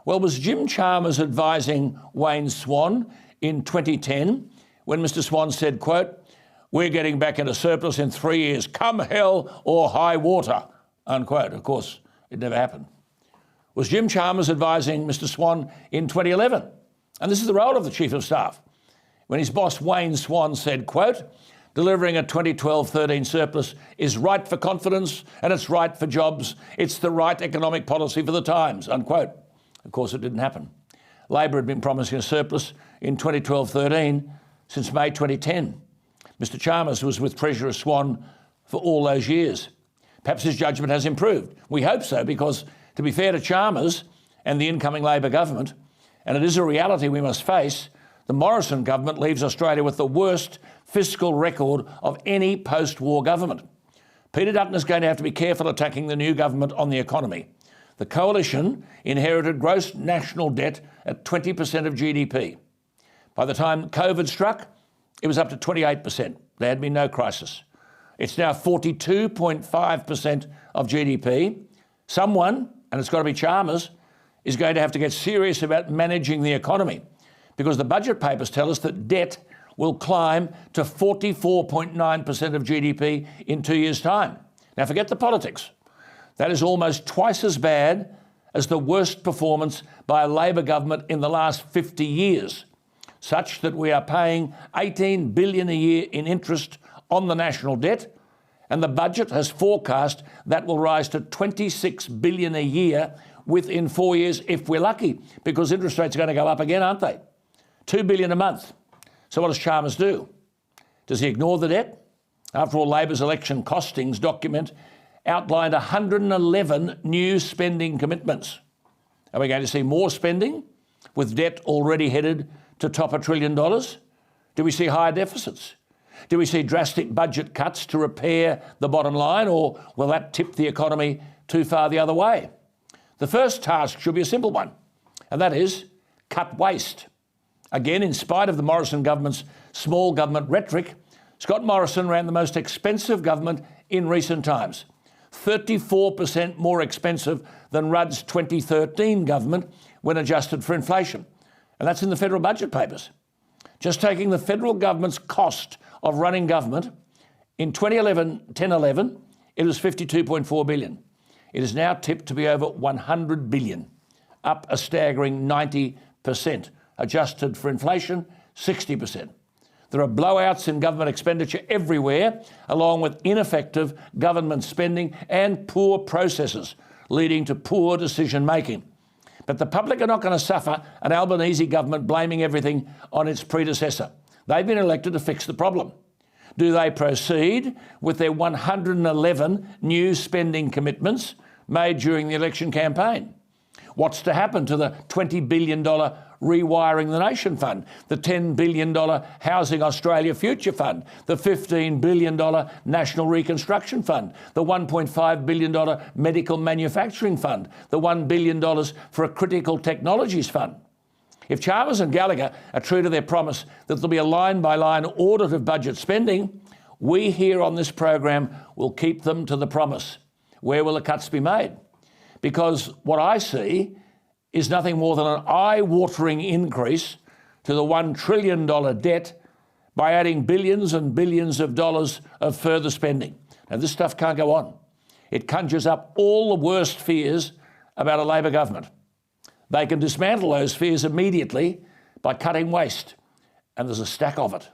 Well, was Jim Chalmers advising Wayne Swan in 2010 when Mr Swan said, quote, "We're getting back into surplus in 3 years, come hell or high water," unquote. Of course, it never happened. Was Jim Chalmers advising Mr Swan in 2011? And this is the role of the Chief of Staff, when his boss Wayne Swan said, quote, "Delivering a 2012-13 surplus is right for confidence and it's right for jobs. It's the right economic policy for the times," unquote. Of course, it didn't happen. Labor had been promising a surplus in 2012-13 since May 2010. Mr Chalmers was with Treasurer Swan for all those years. Perhaps his judgment has improved. We hope so, because to be fair to Chalmers and the incoming Labor government, and it is a reality we must face, the Morrison government leaves Australia with the worst fiscal record of any post-war government. Peter Dutton is going to have to be careful attacking the new government on the economy. The coalition inherited gross national debt at 20% of GDP. By the time COVID struck, it was up to 28%. There had been no crisis. It's now 42.5% of GDP. Someone, and it's got to be Chalmers, is going to have to get serious about managing the economy, because the budget papers tell us that debt will climb to 44.9% of GDP in 2 years' time. Now, forget the politics. That is almost twice as bad as the worst performance by a Labor government in the last 50 years, such that we are paying $18 billion a year in interest on the national debt, and the budget has forecast that will rise to $26 billion a year within 4 years, if we're lucky, because interest rates are going to go up again, aren't they? $2 billion a month. So what does Chalmers do? Does he ignore the debt? After all, Labor's election costings document outlined 111 new spending commitments. Are we going to see more spending with debt already headed to top $1 trillion? Do we see higher deficits? Do we see drastic budget cuts to repair the bottom line, or will that tip the economy too far the other way? The first task should be a simple one, and that is cut waste. Again, in spite of the Morrison government's small government rhetoric, Scott Morrison ran the most expensive government in recent times, 34% more expensive than Rudd's 2013 government when adjusted for inflation. And that's in the federal budget papers. Just taking the federal government's cost of running government, in 2010-11, it was $52.4 billion. It is now tipped to be over $100 billion, up a staggering 90%. Adjusted for inflation, 60%. There are blowouts in government expenditure everywhere, along with ineffective government spending and poor processes, leading to poor decision-making. But the public are not going to suffer an Albanese government blaming everything on its predecessor. They've been elected to fix the problem. Do they proceed with their 111 new spending commitments made during the election campaign? What's to happen to the $20 billion Rewiring the Nation Fund, the $10 billion Housing Australia Future Fund, the $15 billion National Reconstruction Fund, the $1.5 billion Medical Manufacturing Fund, the $1 billion for a Critical Technologies Fund? If Chalmers and Gallagher are true to their promise that there'll be a line-by-line audit of budget spending, we here on this program will keep them to the promise. Where will the cuts be made? Because what I see is nothing more than an eye-watering increase to the $1 trillion debt by adding billions and billions of dollars of further spending. Now, this stuff can't go on. It conjures up all the worst fears about a Labor government. They can dismantle those fears immediately by cutting waste, and there's a stack of it.